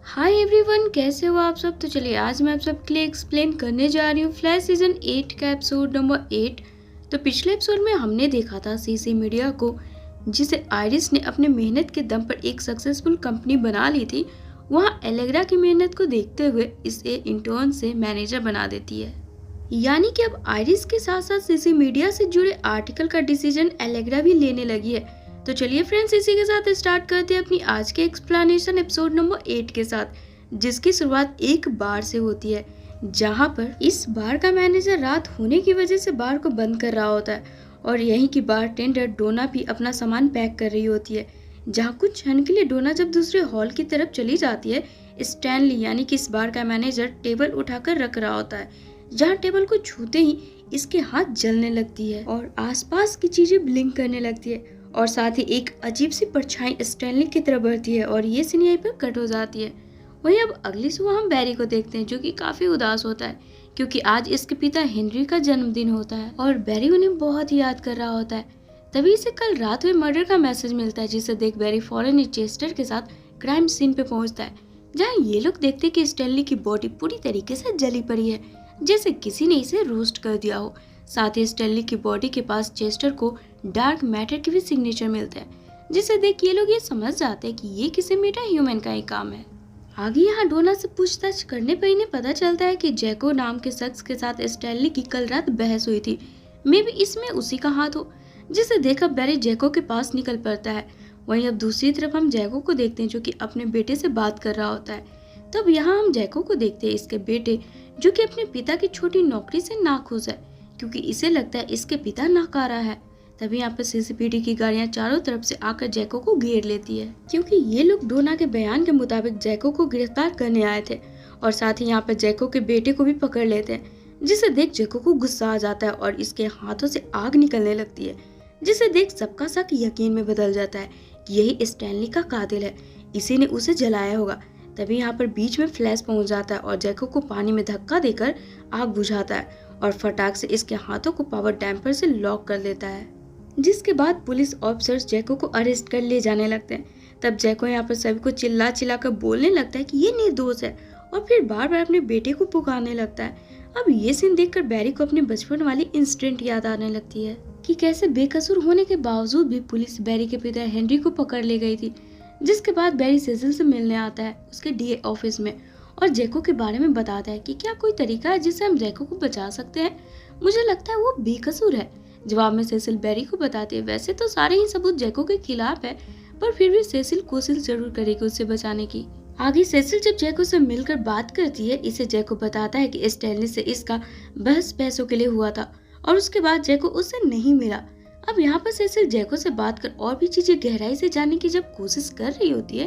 Hi everyone, कैसे हो आप सब। तो चलिए आज मैं आप सबके लिए एक्सप्लेन करने जा रही हूँ फ्लैश सीजन 8 का एपिसोड नंबर 8। तो पिछले एपिसोड में हमने देखा था सीसी मीडिया को, जिसे आयरिस ने अपने मेहनत के दम पर एक सक्सेसफुल कंपनी बना ली थी। वहाँ एलेग्रा की मेहनत को देखते हुए इसे इंटर्न से मैनेजर बना देती है। यानी कि अब आयरिस के साथ साथ सीसी मीडिया से जुड़े आर्टिकल का डिसीजन एलेग्रा भी लेने लगी है। तो चलिए फ्रेंड्स, इसी के साथ स्टार्ट करते हैं अपनी आज के एक्सप्लेनेशन एपिसोड नंबर 8 के साथ, जिसकी शुरुआत एक बार से होती है, जहां पर इस बार का मैनेजर रात होने की वजह से बार को बंद कर रहा होता है और यहीं की बारटेंडर डोना भी अपना सामान पैक कर रही होती है। जहां कुछ क्षण के लिए डोना जब दूसरे हॉल की तरफ चली जाती है, स्टैनली यानी कि इस बार का मैनेजर टेबल उठाकर रख रहा होता है, जहां टेबल को छूते ही इसके हाथ जलने लगती है और आसपास की चीजें ब्लिंक करने लगती है और साथ ही एक अजीब सी परछाई स्टैनली की तरफ बढ़ती है और ये सीन यहीं पर कट हो जाती है। वहीं अब अगली सुबह हम बैरी को देखते हैं, जो कि काफी उदास होता है क्योंकि आज इसके पिता हेनरी का जन्मदिन होता है और बैरी उन्हें बहुत ही याद कर रहा होता है। तभी इसे कल रात हुए मर्डर का मैसेज मिलता है, जिसे देख बैरी फौरन ही चेस्टर के साथ क्राइम सीन पे पहुंचता है, जहाँ ये लोग देखते हैं कि स्टैनली की बॉडी पूरी तरीके से जली पड़ी है, जैसे किसी ने इसे रोस्ट कर दिया हो। साथ ही स्टैनली की बॉडी के पास चेस्टर को डार्क मैटर के भी सिग्नेचर मिलते हैं, जिसे देख ये लोग ये समझ जाते हैं कि ये किसी मेटा ह्यूमन का ही काम है। आगे यहाँ डोना से पूछताछ करने पर इन्हें पता चलता है कि जैको नाम के शख्स के साथ स्टैनली की कल रात बहस हुई थी। मे भी इसमें उसी का हाथ हो, जिसे देखकर बैरी जैको के पास निकल पड़ता है। वहीं अब दूसरी तरफ हम जैको को देखते हैं, जो कि अपने बेटे से बात कर रहा होता है। तब यहाँ हम जैको को देखते हैं, इसके बेटे जो कि अपने पिता की छोटी नौकरी से नाखुश है क्योंकि इसे लगता है इसके पिता नाकारा है। तभी यहाँ पर सीसीपीडी की गाड़ियां चारों तरफ से आकर जैको को घेर लेती है, क्योंकि ये लोग डोना के बयान के मुताबिक जैको को गिरफ्तार करने आए थे और साथ ही यहाँ पर जैको के बेटे को भी पकड़ लेते हैं, जिसे देख जैको को गुस्सा आ जाता है और इसके हाथों से आग निकलने लगती है, जिसे देख सबका शक यकीन में बदल जाता है कि यही स्टैनली का कातिल है, इसी ने उसे जलाया होगा। तभी यहाँ पर बीच में फ्लैश पहुंच जाता है और जैको को पानी में धक्का देकर आग बुझाता है और फटाक से इसके हाथों को पावर डैम्पर से लॉक कर देता है, जिसके बाद पुलिस ऑफिसर्स जैको को अरेस्ट कर ले जाने लगते हैं। तब जैको यहाँ पर सभी को चिल्ला चिल्ला कर बोलने लगता है कि ये निर्दोष है और फिर बार बार अपने बेटे को पुकारने लगता है। अब ये सीन देखकर बैरी को अपने बचपन वाली इंसिडेंट याद आने लगती है कि कैसे बेकसूर होने के बावजूद भी पुलिस बैरी के पिता हेनरी को पकड़ ले गई थी। जिसके बाद बैरी सेसिल से मिलने आता है उसके डीए ऑफिस में और जैको के बारे में बताता है कि क्या कोई तरीका है जिससे हम जैको को बचा सकते हैं। मुझे लगता है वो बेकसूर है। जवाब में सेसिल बैरी को बताती है, वैसे तो सारे ही सबूत जैको के खिलाफ है, पर फिर भी सेसिल कोशिश जरूर करेगी उसे बचाने की। आगे सेसिल जब जैको से मिलकर बात करती है, इसे जैको बताता है कि स्टैनली से इसका बहस पैसों के लिए हुआ था और उसके बाद जैको उससे नहीं मिला। अब यहाँ पर सेसिल जैको से बात कर और भी चीजें गहराई से जानने की जब कोशिश कर रही होती है,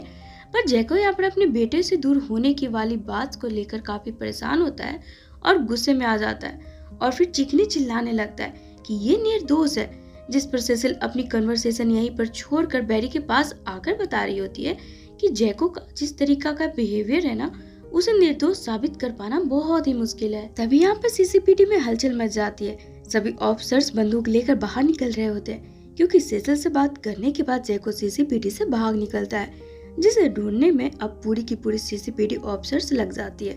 पर जैको यहाँ पर अपने बेटे से दूर होने की वाली बात को लेकर काफी परेशान होता है और गुस्से में आ जाता है और फिर चीखने चिल्लाने लगता है कि ये निर्दोष है। जिस पर सेसिल अपनी कन्वर्सेशन यहीं पर छोड़कर बैरी के पास आकर बता रही होती है कि जैको का जिस तरीका का बिहेवियर है ना, उसे निर्दोष साबित कर पाना बहुत ही मुश्किल है। तभी यहाँ पर सीसीपीडी में हलचल मच जाती है। सभी ऑफिसर्स बंदूक लेकर बाहर निकल रहे होते हैं क्योंकि सेसिल से बात करने के बाद जैको सीसीपीडी से भाग निकलता है, जिसे ढूंढने में अब पूरी की पूरी सीसीपीडी ऑफिसर्स लग जाती है।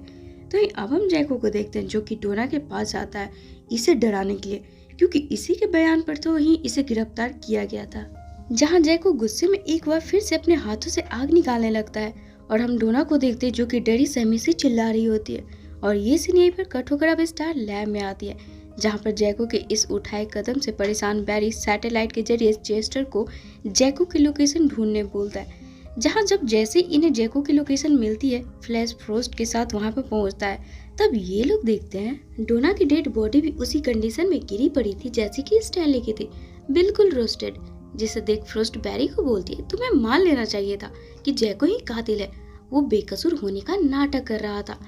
तो अब हम जैको को देखते हैं, जो कि डोना के पास आता है इसे डराने के लिए, क्योंकि इसी के बयान पर तो ही इसे गिरफ्तार किया गया था। जहां जैको गुस्से में एक बार फिर से अपने हाथों से आग निकालने लगता है और हम डोना को देखते हैं, जो कि डरी सहमी से चिल्ला रही होती है और ये सीन यहीं पर कट होकर अब स्टार लैब में आती है, जहां पर जैको के इस उठाए कदम से परेशान बैरी सैटेलाइट के जरिए चेस्टर को जैको की लोकेशन ढूंढने बोलता है। जहां जब जैसे इन्हें जैको की लोकेशन मिलती है, फ्लैश फ्रोस्ट के साथ वहां पर पहुंचता है। तब ये लोग देखते हैं डोना की डेड बॉडी भी उसी कंडीशन में गिरी पड़ी थी जैसी कि स्टैनली की थी, बिल्कुल रोस्टेड। जिसे देख फ्रोस्ट बैरी को बोलती है, तुम्हें मान लेना चाहिए था कि जैको ही कातिल है, वो बेकसूर होने का नाटक कर रहा था।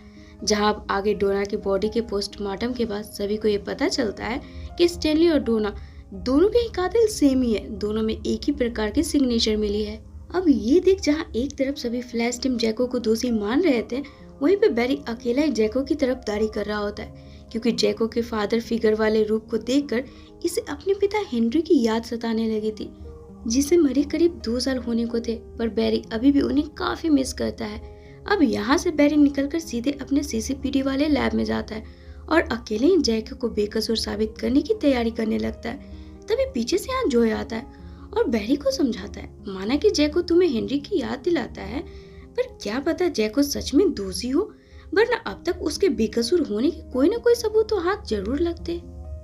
जहां अब आगे डोना की बॉडी के पोस्टमार्टम के बाद सभी को ये पता चलता है कि स्टैनली और डोना दोनों के ही कातिल सेम ही है, दोनों में एक ही प्रकार की सिग्नेचर मिली है। अब ये देख जहां एक तरफ सभी फ्लैश टीम जैको को दोषी मान रहे थे, वहीं पे बैरी अकेला ही जैको की तरफदारी कर रहा होता है, क्योंकि जैको के फादर फिगर वाले रूप को देखकर इसे अपने पिता हेनरी की याद सताने लगी थी, जिसे मरे करीब 2 साल होने को थे, पर बैरी अभी भी उन्हें काफी मिस करता है। अब यहाँ से बैरी निकलकर सीधे अपने सीसीपीडी वाले लैब में जाता है और अकेले ही जैको को बेकसूर साबित करने की तैयारी करने लगता है। तभी पीछे से यहाँ जोय आता है और बैरी को समझाता है, माना कि जैको तुम्हें हेनरी की याद दिलाता है, पर क्या पता जैको सच में दोषी हो, वरना अब तक उसके बेकसूर होने के कोई न कोई सबूत तो हाथ जरूर लगते।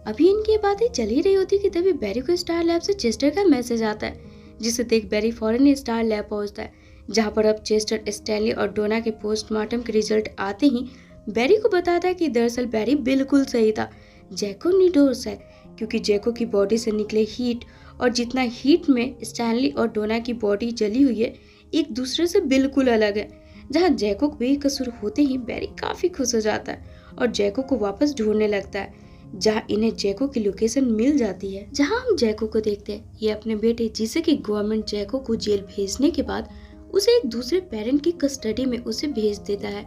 अभी इनकी बातें चल ही रही होती कि तभी बैरी को स्टार लैब से चेस्टर का मैसेज आता है, जिसे देख बैरी फौरन स्टार लैब पहुंचता है, जहां पर अब चेस्टर, स्टैनली और डोना के पोस्टमार्टम के रिजल्ट आते ही बैरी को बताता है कि दरअसल बैरी बिल्कुल सही था, जैको निर्दोष है, क्योंकि जैको की बॉडी से निकले हीट और जितना हीट में स्टैनली और डोना की बॉडी जली हुई है एक दूसरे से बिल्कुल अलग है। जहां जैको बेकसूर होते ही बैरी काफी खुश हो जाता है और जैको को वापस ढूंढने लगता है, जहां इन्हें जैको की लोकेशन मिल जाती है। जहां हम जैको को देखते हैं, ये अपने बेटे जिसे कि गवर्नमेंट जैको को जेल भेजने के बाद उसे एक दूसरे पेरेंट की कस्टडी में उसे भेज देता है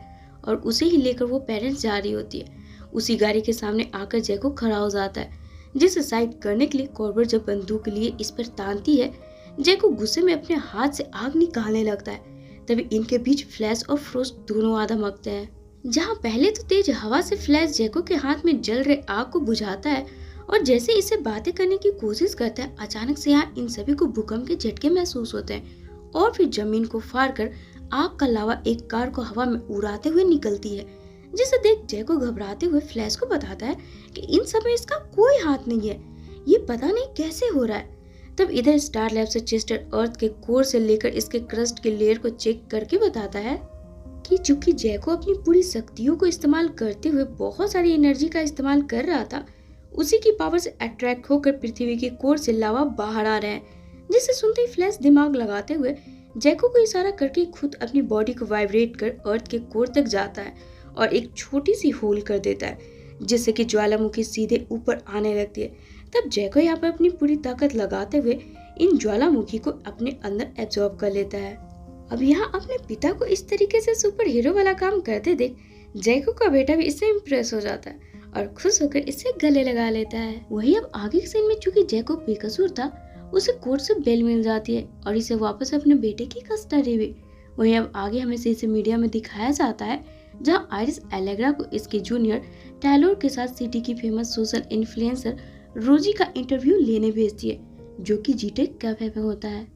और उसे ही लेकर वो पेरेंट्स जा रही होती है। उसी गाड़ी के सामने आकर जैको खड़ा हो जाता है, जिसे साइड करने के लिए कॉर्बर जब बंदूक लिए इस पर तानती है, जैको गुस्से में अपने हाथ से आग निकालने लगता है। तभी इनके बीच फ्लैश और फ्रोस्ट दोनों आधा मकते हैं। जहां पहले तो तेज हवा से फ्लैश जैको के हाथ में जल रहे आग को बुझाता है और जैसे इससे बातें करने की कोशिश करता है, अचानक से यहाँ इन सभी को भूकंप के झटके महसूस होते हैं और फिर जमीन को फाड़ कर आग का लावा एक कार को हवा में उड़ाते हुए निकलती है, जिसे देख जैको घबराते हुए फ्लैश को बताता है कि इन सब में इसका कोई हाथ नहीं है, ये पता नहीं कैसे हो रहा है। तब इधर स्टार लैब से चेस्टर अर्थ के कोर से लेकर इसके क्रस्ट के लेयर को चेक करके बताता है कि चूंकि जैको अपनी पूरी शक्तियों को इस्तेमाल करते हुए बहुत सारी एनर्जी का इस्तेमाल कर रहा था, उसी की पावर से अट्रैक्ट होकर पृथ्वी के कोर से लावा बाहर आ रहे हैं। जिसे सुनते ही फ्लैश दिमाग लगाते हुए जैको को इशारा करके खुद अपनी बॉडी को वाइब्रेट कर अर्थ के कोर तक जाता है और एक छोटी सी होल कर देता है, जिससे कि ज्वालामुखी सीधे ऊपर आने लगती है। तब जैको यहाँ पर अपनी पूरी ताकत लगाते हुए इन ज्वालामुखी को अपने अंदर एब्जॉर्ब कर लेता है। अब यहाँ अपने पिता को इस तरीके से सुपर हीरो वाला काम करते देख जैको का बेटा भी इससे इम्प्रेस हो जाता है और खुश होकर इससे गले लगा लेता है। वही अब आगे के सीन में चूंकि जैको बेकसूर था, उसे कोर्ट से बेल मिल जाती है और इसे वापस अपने बेटे की कस्टडी भी। वही अब आगे हमें सीसी मीडिया में दिखाया जाता है, जहाँ आइरिस एलेग्रा को इसके जूनियर टैलोर के साथ सिटी की फेमस सोशल इन्फ्लुएंसर रोजी का इंटरव्यू लेने भेजती है, जो कि जीटेक कैफे में होता है।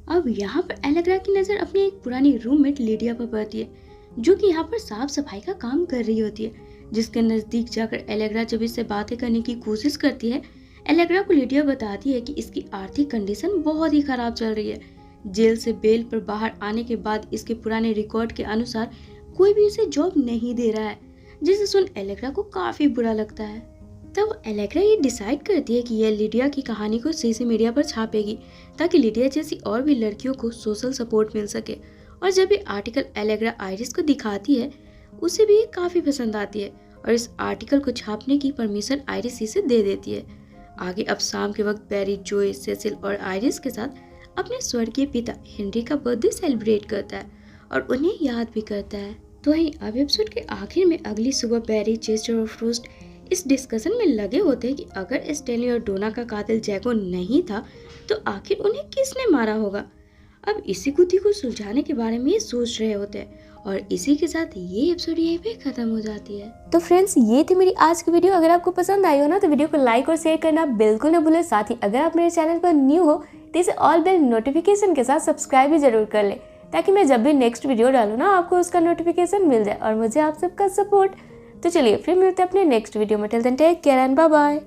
अब यहाँ पर एलेग्रा की नजर अपनी एक पुरानी रूममेट लिडिया पर पड़ती है, जो कि यहाँ पर साफ सफाई का काम कर रही होती है। जिसके नजदीक जाकर एलेग्रा जब इससे बातें करने की कोशिश करती है, एलेग्रा को लिडिया बताती है कि इसकी आर्थिक कंडीशन बहुत ही खराब चल रही है। जेल से बेल पर बाहर आने के बाद इसके पुराने रिकॉर्ड के अनुसार कोई भी इसे जॉब नहीं दे रहा है, जिसे सुन एलेग्रा को काफी बुरा लगता है। तब एलेग्रा ये डिसाइड करती है कि यह लिडिया की कहानी को सीसी मीडिया पर छापेगी, ताकि लिडिया जैसी और भी लड़कियों को सोशल सपोर्ट मिल सके। और जब ये आर्टिकल एलेग्रा आइरिस को दिखाती है, उसे भी ये काफी पसंद आती है और इस आर्टिकल को छापने की परमिशन आइरिस इसे दे देती है। आगे अब शाम के वक्त बैरी, जोय, सेसिल और आइरिस के साथ अपने स्वर्गीय पिता हेनरी का बर्थडे सेलिब्रेट करता है और उन्हें याद भी करता है। तो वहीं अब एपिसोड के आखिर में अगली सुबह बैरी, चेस्टर और फ्रोस्ट इस डिस्कशन में लगे होते हैं कि अगर स्टैनली और डोना का कातिल जैको नहीं था, तो आखिर उन्हें किसने मारा होगा। अब इसी गुत्थी को सुलझाने के बारे में ये सोच रहे होते हैं और इसी के साथ ये एपिसोड यहीं पे खत्म हो जाती है। तो फ्रेंड्स, ये थी मेरी आज की वीडियो। अगर आपको पसंद आई हो ना, तो वीडियो को लाइक और शेयर करना बिल्कुल ना भूलें। साथ ही अगर आप मेरे चैनल पर न्यू हो तो इसे ऑल बेल नोटिफिकेशन के साथ सब्सक्राइब भी जरूर कर ले, ताकि मैं जब भी नेक्स्ट वीडियो डालूँ ना, आपको उसका नोटिफिकेशन मिल जाए और मुझे आप सबका सपोर्ट। तो चलिए फिर मिलते हैं अपने नेक्स्ट वीडियो में। Till then take care and bye bye.